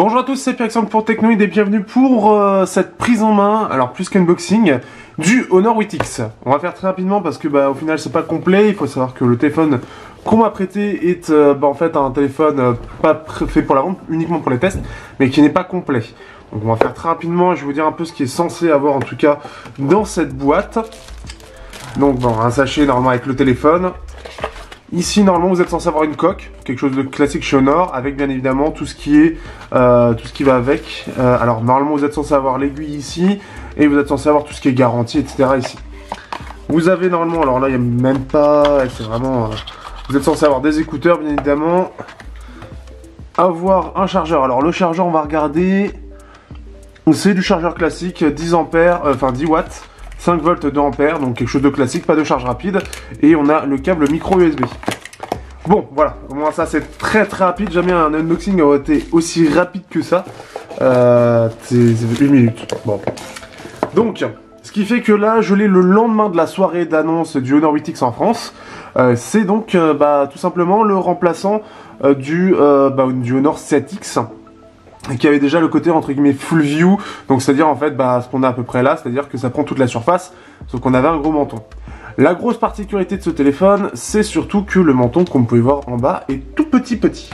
Bonjour à tous, c'est Pierre pour Technoid et bienvenue pour cette prise en main, alors plus qu'unboxing, du Honor 8X. On va faire très rapidement parce que au final c'est pas complet. Il faut savoir que le téléphone qu'on m'a prêté est en fait un téléphone pas fait pour la vente, uniquement pour les tests, mais qui n'est pas complet. Donc on va faire très rapidement, je vais vous dire un peu ce qui est censé avoir en tout cas dans cette boîte. Donc un sachet normalement avec le téléphone. Ici, normalement, vous êtes censé avoir une coque, quelque chose de classique chez Honor, avec bien évidemment tout ce qui va avec. Alors, normalement, vous êtes censé avoir l'aiguille ici, et vous êtes censé avoir tout ce qui est garantie, etc. ici. Vous avez normalement, alors là, il n'y a même pas, c'est vraiment... vous êtes censé avoir des écouteurs, bien évidemment. Avoir un chargeur. Alors, le chargeur, on va regarder. C'est du chargeur classique, 10 ampères, enfin 10 watts. 5 volts 2 ampères, donc quelque chose de classique, pas de charge rapide. Et on a le câble micro USB. Bon, voilà, au moins ça c'est très rapide. Jamais un unboxing aurait été aussi rapide que ça. C'est 1 minute. Bon. Donc, ce qui fait que là, je l'ai le lendemain de la soirée d'annonce du Honor 8X en France. C'est donc tout simplement le remplaçant du Honor 7X. Qui avait déjà le côté entre guillemets full view, donc c'est à dire en fait ce qu'on a à peu près là, c'est à dire que ça prend toute la surface, sauf qu'on avait un gros menton. La grosse particularité de ce téléphone, c'est surtout que le menton, comme vous pouvez voir en bas, est tout petit.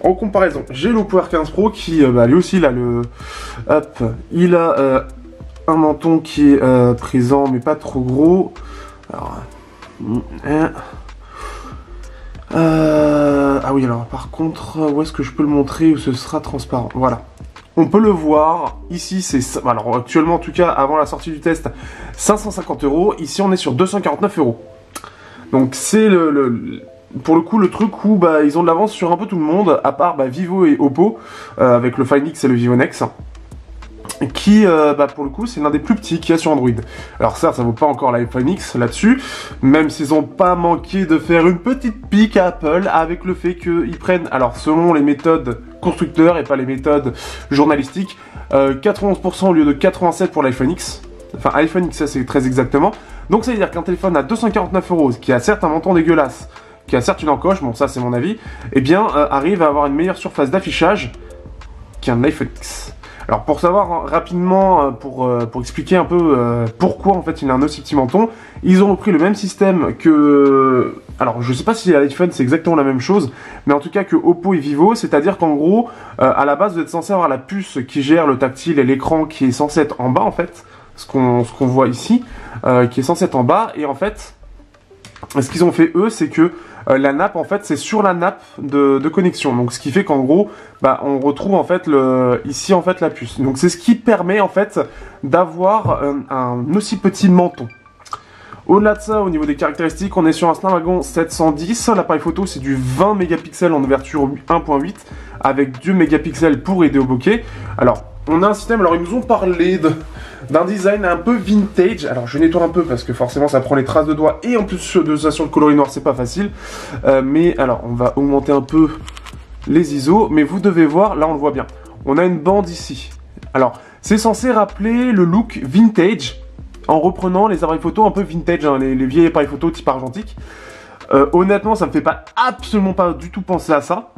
En comparaison, j'ai l'Oppo R15 Pro qui lui aussi il a il a un menton qui est présent mais pas trop gros. Alors, ah oui, alors par contre, où est-ce que je peux le montrer où ce sera transparent? Voilà. On peut le voir, ici c'est... Alors actuellement en tout cas, avant la sortie du test, 550 €. Ici on est sur 249 €. Donc c'est pour le coup le truc où ils ont de l'avance sur un peu tout le monde, à part Vivo et Oppo, avec le Find X et le Vivo Nex. Qui, pour le coup, c'est l'un des plus petits qu'il y a sur Android. Alors certes, ça vaut pas encore l'iPhone X là-dessus, même s'ils ont pas manqué de faire une petite pique à Apple avec le fait qu'ils prennent, alors selon les méthodes constructeurs et pas les méthodes journalistiques, 91% au lieu de 87% pour l'iPhone X. Enfin, iPhone XS c'est très exactement. Donc ça veut dire qu'un téléphone à 249 €, qui a certes un menton dégueulasse, qui a certes une encoche, bon ça c'est mon avis, eh bien arrive à avoir une meilleure surface d'affichage qu'un iPhone X. Alors pour savoir rapidement, pour expliquer un peu pourquoi en fait il a un aussi petit menton, ils ont repris le même système que... Alors je sais pas si à l'iPhone c'est exactement la même chose, mais en tout cas que Oppo et Vivo, c'est-à-dire qu'en gros, à la base vous êtes censé avoir la puce qui gère le tactile et l'écran qui est censé être en bas en fait, ce qu'on voit ici, qui est censé être en bas, et en fait, ce qu'ils ont fait eux, c'est que la nappe en fait c'est sur la nappe de connexion, donc ce qui fait qu'en gros on retrouve en fait ici en fait la puce, donc c'est ce qui permet en fait d'avoir un aussi petit menton. Au-delà de ça, au niveau des caractéristiques, on est sur un Snapdragon 710, l'appareil photo c'est du 20 mégapixels en ouverture 1.8 avec 2 mégapixels pour aider au bokeh. Alors on a un système, alors ils nous ont parlé d'un design un peu vintage. Alors je nettoie un peu parce que forcément ça prend les traces de doigts et en plus de ça sur le coloris noir c'est pas facile. Mais alors on va augmenter un peu les ISO, mais vous devez voir, là on le voit bien. On a une bande ici. Alors c'est censé rappeler le look vintage en reprenant les appareils photo un peu vintage, hein, les vieilles appareils photo type argentique. Honnêtement ça me fait absolument pas du tout penser à ça.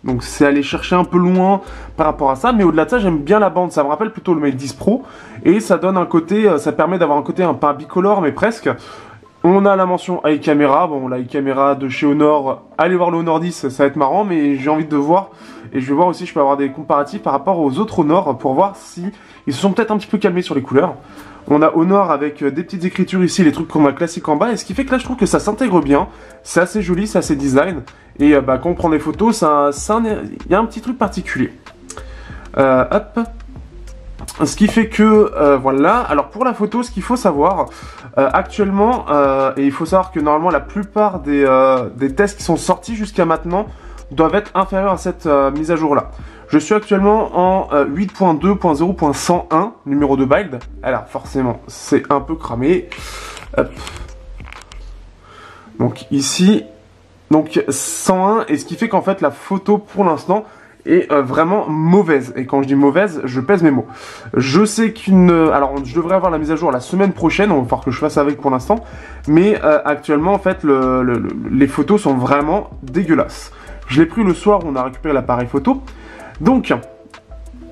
Donc c'est aller chercher un peu loin par rapport à ça, mais au-delà de ça, j'aime bien la bande, ça me rappelle plutôt le Mate 10 Pro, et ça donne un côté, ça permet d'avoir un côté pas bicolore, mais presque. On a la mention Eye Camera, bon la Eye Camera de chez Honor, allez voir le Honor 10, ça va être marrant, mais j'ai envie de voir, et je vais voir aussi, je peux avoir des comparatifs par rapport aux autres Honor, pour voir si ils se sont peut-être un petit peu calmés sur les couleurs. On a Honor avec des petites écritures ici, les trucs qu'on a classiques en bas, et ce qui fait que là je trouve que ça s'intègre bien, c'est assez joli, c'est assez design, et quand on prend des photos, il y a un petit truc particulier. Hop. Ce qui fait que, voilà, alors pour la photo, ce qu'il faut savoir, actuellement, et il faut savoir que normalement la plupart des tests qui sont sortis jusqu'à maintenant doivent être inférieurs à cette mise à jour là. Je suis actuellement en 8.2.0.101, numéro de build. Alors forcément, c'est un peu cramé. Hop. Donc ici, donc 101, et ce qui fait qu'en fait la photo pour l'instant est vraiment mauvaise. Et quand je dis mauvaise, je pèse mes mots. Je sais alors je devrais avoir la mise à jour la semaine prochaine, on va falloir que je fasse avec pour l'instant. Mais actuellement en fait les photos sont vraiment dégueulasses. Je l'ai pris le soir où on a récupéré l'appareil photo. Donc,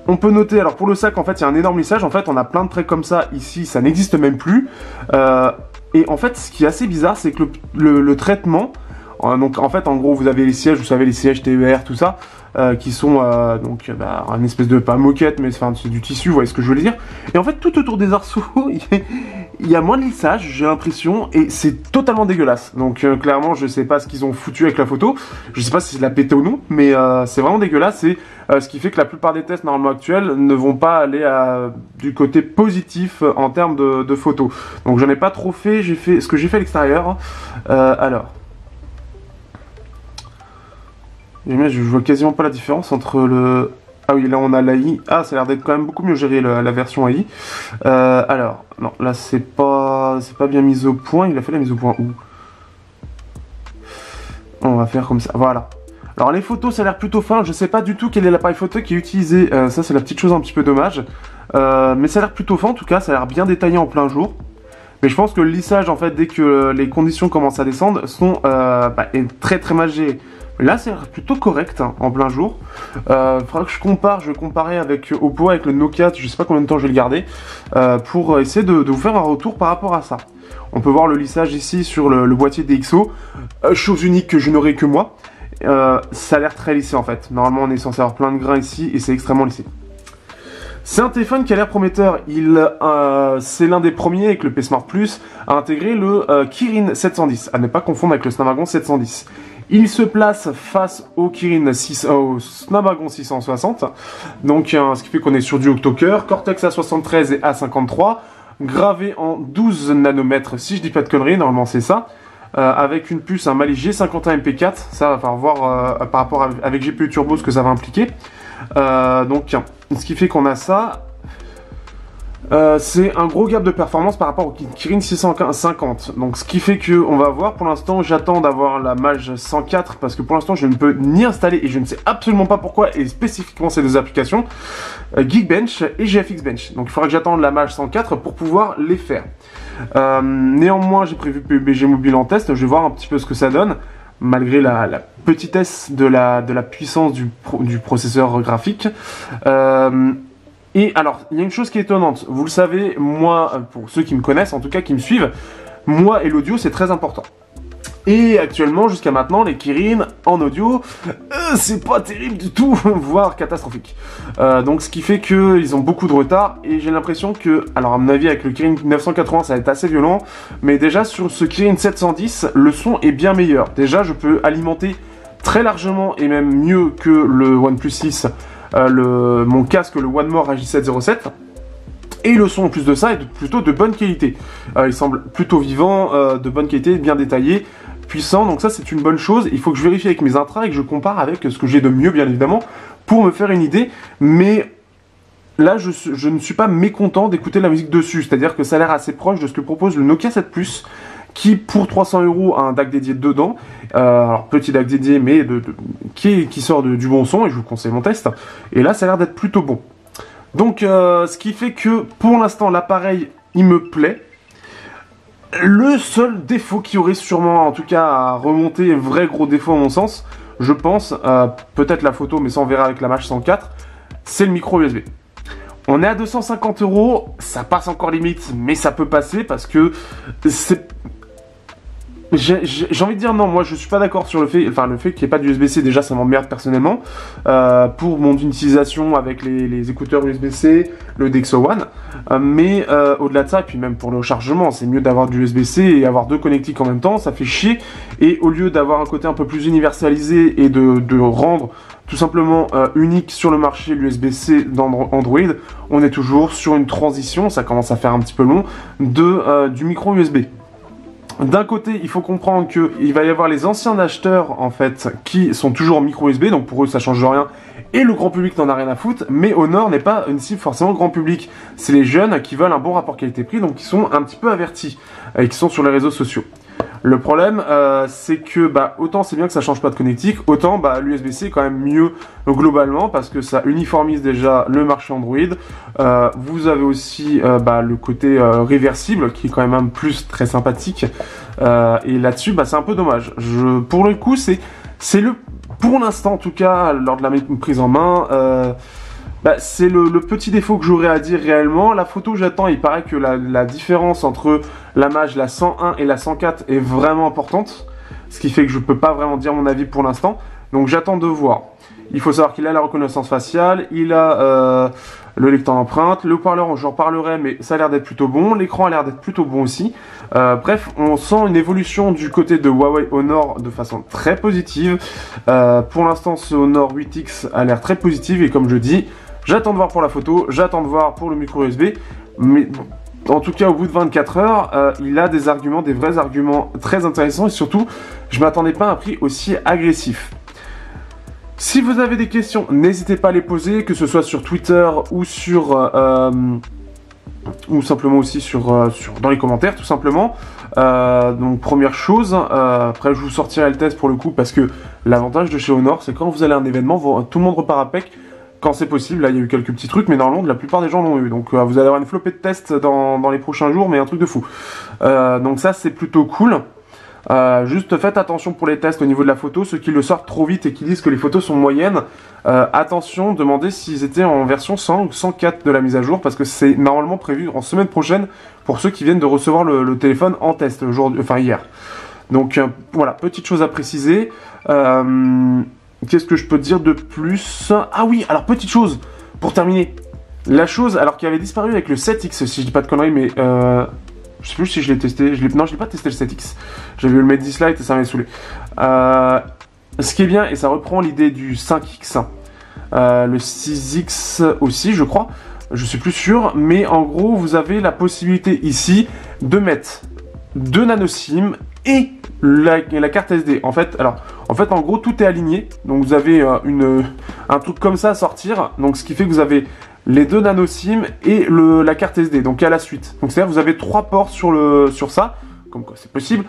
on peut noter, alors pour le sac, en fait, il y a un énorme lissage. En fait, on a plein de traits comme ça. Ici, ça n'existe même plus. Et en fait, ce qui est assez bizarre, c'est que le traitement... donc, en fait, en gros, vous avez les sièges, vous savez, les sièges TER, tout ça, qui sont une espèce de, pas moquette, mais enfin, c'est du tissu, vous voyez ce que je veux dire. Et en fait, tout autour des arceaux, il y a moins de lissage, j'ai l'impression, et c'est totalement dégueulasse. Donc, clairement, je sais pas ce qu'ils ont foutu avec la photo. Je sais pas si c'est de la pété ou non, mais c'est vraiment dégueulasse. Et ce qui fait que la plupart des tests normalement actuels ne vont pas aller du côté positif en termes de photos. Donc, j'en ai pas trop fait. J'ai fait ce que j'ai fait à l'extérieur. Alors. Et je vois quasiment pas la différence entre le... Ah oui, là on a l'AI. Ah, ça a l'air d'être quand même beaucoup mieux géré la version AI. Alors, non, là c'est pas bien mis au point. Il a fait la mise au point où? On va faire comme ça, voilà. Alors les photos, ça a l'air plutôt fin. Je sais pas du tout quel est l'appareil photo qui est utilisé. Ça c'est la petite chose un petit peu dommage. Mais ça a l'air plutôt fin en tout cas. Ça a l'air bien détaillé en plein jour. Mais je pense que le lissage, en fait, dès que les conditions commencent à descendre, est très très mal géré. Là, c'est plutôt correct hein, en plein jour. Faudra que je compare. Je vais comparer avec Oppo, avec le Nokia. Je sais pas combien de temps je vais le garder pour essayer de vous faire un retour par rapport à ça. On peut voir le lissage ici sur le boîtier DxO. Chose unique que je n'aurai que moi. Ça a l'air très lissé en fait. Normalement, on est censé avoir plein de grains ici et c'est extrêmement lissé. C'est un téléphone qui a l'air prometteur. C'est l'un des premiers avec le P Smart Plus à intégrer le Kirin 710, à ne pas confondre avec le Snapdragon 710. Il se place face au au Snapdragon 660, donc ce qui fait qu'on est sur du octo-cœur, Cortex A73 et A53, gravé en 12 nanomètres, si je dis pas de conneries, normalement c'est ça, avec une puce, un Mali G51 MP4, ça va falloir voir par rapport avec GPU Turbo ce que ça va impliquer. Donc, ce qui fait qu'on a ça. C'est un gros gap de performance par rapport au Kirin 650. Donc, ce qui fait que on va voir. Pour l'instant, j'attends d'avoir la Mage 104 parce que pour l'instant, je ne peux ni installer et je ne sais absolument pas pourquoi et spécifiquement ces deux applications, Geekbench et GFX Bench. Donc, il faudra que j'attende la Mage 104 pour pouvoir les faire. Néanmoins, j'ai prévu PUBG Mobile en test. Je vais voir un petit peu ce que ça donne. Malgré la petitesse de la puissance du processeur graphique. Et alors, il y a une chose qui est étonnante. Vous le savez, moi, pour ceux qui me connaissent, en tout cas qui me suivent, moi et l'audio, c'est très important. Et actuellement, jusqu'à maintenant, les Kirin en audio, c'est pas terrible du tout, voire catastrophique. Donc ce qui fait qu'ils ont beaucoup de retard, et j'ai l'impression que, alors à mon avis avec le Kirin 980 ça va être assez violent, mais déjà sur ce Kirin 710, le son est bien meilleur. Déjà je peux alimenter très largement, et même mieux que le OnePlus 6, mon casque, le One More AJ707. Et le son en plus de ça est plutôt de bonne qualité. Il semble plutôt vivant, de bonne qualité, bien détaillé, puissant, donc ça c'est une bonne chose. Il faut que je vérifie avec mes intras et que je compare avec ce que j'ai de mieux bien évidemment pour me faire une idée, mais là je ne suis pas mécontent d'écouter la musique dessus, c'est-à-dire que ça a l'air assez proche de ce que propose le Nokia 7 Plus qui pour 300 € a un DAC dédié dedans, alors petit DAC dédié mais qui sort du bon son et je vous conseille mon test, et là ça a l'air d'être plutôt bon. Donc ce qui fait que pour l'instant l'appareil il me plaît. Le seul défaut qui aurait sûrement, en tout cas, à remonter, vrai gros défaut à mon sens, je pense, peut-être la photo, mais ça on verra avec la Mage 104, c'est le micro USB. On est à 250 €, ça passe encore limite, mais ça peut passer parce que c'est... J'ai envie de dire non, moi je suis pas d'accord sur le fait qu'il n'y ait pas de USB-C, déjà ça m'emmerde personnellement, pour mon utilisation avec les écouteurs USB-C, le DxO One, mais au-delà de ça, et puis même pour le rechargement, c'est mieux d'avoir du USB-C et avoir deux connectiques en même temps, ça fait chier, et au lieu d'avoir un côté un peu plus universalisé et de rendre tout simplement unique sur le marché l'USB-C d'Android, on est toujours sur une transition, ça commence à faire un petit peu long, du micro USB. D'un côté, il faut comprendre qu'il va y avoir les anciens acheteurs, en fait, qui sont toujours en micro USB, donc pour eux, ça change rien, et le grand public n'en a rien à foutre, mais Honor n'est pas une cible forcément grand public. C'est les jeunes qui veulent un bon rapport qualité-prix, donc qui sont un petit peu avertis, et qui sont sur les réseaux sociaux. Le problème, c'est que autant c'est bien que ça change pas de connectique, autant l'USB-C est quand même mieux globalement parce que ça uniformise déjà le marché Android. Vous avez aussi le côté réversible qui est quand même un plus très sympathique. Et là-dessus, c'est un peu dommage. Pour le coup, pour l'instant en tout cas, lors de la prise en main, Bah, c'est le petit défaut que j'aurais à dire réellement. La photo, j'attends, il paraît que la différence entre la Mage, la 101 et la 104 est vraiment importante. Ce qui fait que je peux pas vraiment dire mon avis pour l'instant. Donc j'attends de voir. Il faut savoir qu'il a la reconnaissance faciale, il a le lecteur d'empreintes, le haut-parleur, j'en reparlerai, mais ça a l'air d'être plutôt bon. L'écran a l'air d'être plutôt bon aussi. Bref, on sent une évolution du côté de Huawei Honor de façon très positive. Pour l'instant, ce Honor 8X a l'air très positif et comme je dis, j'attends de voir pour la photo, j'attends de voir pour le micro USB, mais en tout cas au bout de 24 heures, il a des arguments, des vrais arguments très intéressants et surtout, je ne m'attendais pas à un prix aussi agressif. Si vous avez des questions, n'hésitez pas à les poser, que ce soit sur Twitter ou ou simplement aussi dans les commentaires, tout simplement. Donc première chose, après je vous sortirai le test pour le coup, parce que l'avantage de chez Honor, c'est quand vous allez à un événement, tout le monde repart à PEC. Quand c'est possible, là il y a eu quelques petits trucs, mais normalement la plupart des gens l'ont eu. Donc vous allez avoir une flopée de tests dans les prochains jours, mais un truc de fou. Donc ça c'est plutôt cool. Juste faites attention pour les tests au niveau de la photo, ceux qui le sortent trop vite et qui disent que les photos sont moyennes, attention, demandez s'ils étaient en version 100 ou 104 de la mise à jour, parce que c'est normalement prévu en semaine prochaine pour ceux qui viennent de recevoir le téléphone en test hier. Donc voilà, petite chose à préciser. Qu'est-ce que je peux dire de plus? Ah oui, alors petite chose, pour terminer. La chose, alors qui avait disparu avec le 7X, si je dis pas de conneries, mais je sais plus si je l'ai testé. Non, je l'ai pas testé le 7X. J'avais eu le Mate 10 Lite et ça m'avait saoulé. Ce qui est bien, et ça reprend l'idée du 5X, le 6X aussi, je crois. Je suis plus sûr, mais en gros, vous avez la possibilité ici de mettre 2 nano SIM et la carte SD. En fait, en gros, tout est aligné. Donc, vous avez un truc comme ça à sortir. Donc, ce qui fait que vous avez les 2 nano SIM et la carte SD. Donc, à la suite. Donc, c'est-à-dire, vous avez 3 ports sur ça. Comme quoi, c'est possible.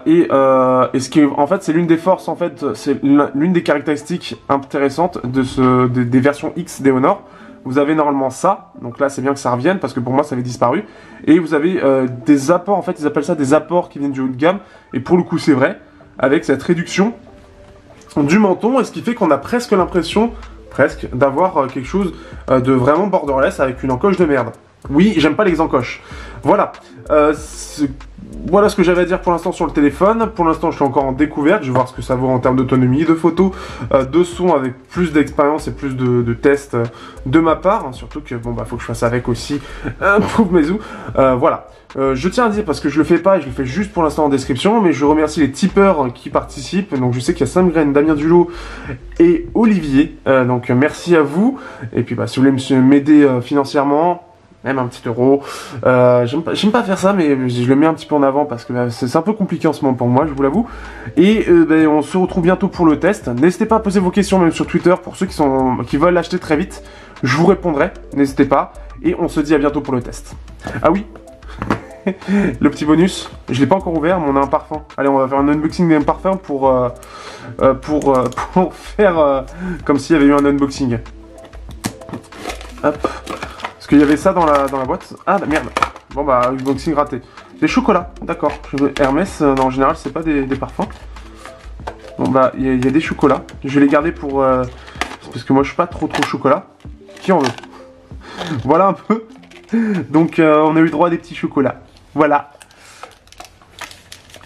Et ce qui est, en fait, c'est l'une des forces, en fait, c'est l'une des caractéristiques intéressantes des versions X des Honor. Vous avez normalement ça, donc là c'est bien que ça revienne parce que pour moi ça avait disparu. Et vous avez des apports, en fait ils appellent ça des apports qui viennent du haut de gamme. Et pour le coup c'est vrai, avec cette réduction du menton, et ce qui fait qu'on a presque l'impression, d'avoir quelque chose de vraiment borderless avec une encoche de merde. Oui, j'aime pas les encoches. Voilà. Voilà ce que j'avais à dire pour l'instant sur le téléphone. Pour l'instant, je suis encore en découverte. Je vais voir ce que ça vaut en termes d'autonomie, de photos, de son, avec plus d'expérience et plus de tests de ma part. Surtout que, bon, bah, faut que je fasse avec aussi pour mes ou. Voilà. Je tiens à dire, parce que je le fais pas et je le fais juste pour l'instant en description, mais je remercie les tipeurs qui participent. Donc, je sais qu'il y a Sam Grain, Damien Dulot et Olivier. Donc, merci à vous. Et puis, bah, si vous voulez m'aider financièrement, même un petit euro. J'aime pas faire ça, mais je le mets un petit peu en avant parce que c'est un peu compliqué en ce moment pour moi, je vous l'avoue. Et on se retrouve bientôt pour le test. N'hésitez pas à poser vos questions même sur Twitter pour ceux qui veulent l'acheter très vite. Je vous répondrai, n'hésitez pas. Et on se dit à bientôt pour le test. Ah oui, le petit bonus, je l'ai pas encore ouvert, mais on a un parfum. Allez, on va faire un unboxing d'un parfum pour faire comme s'il y avait eu un unboxing. Hop. Parce qu'il y avait ça dans la boîte. Ah merde. Bon bah, unboxing raté. Des chocolats, d'accord. Hermès, en général, c'est pas des parfums. Bon bah, il y a des chocolats. Je vais les garder pour... parce que moi, je suis pas trop chocolat. Qui en veut? Voilà un peu. Donc, on a eu droit à des petits chocolats. Voilà.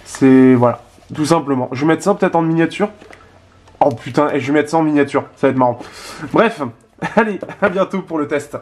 C'est... Voilà. Tout simplement. Je vais mettre ça peut-être en miniature. Oh putain, et je vais mettre ça en miniature. Ça va être marrant. Bref. Allez, à bientôt pour le test.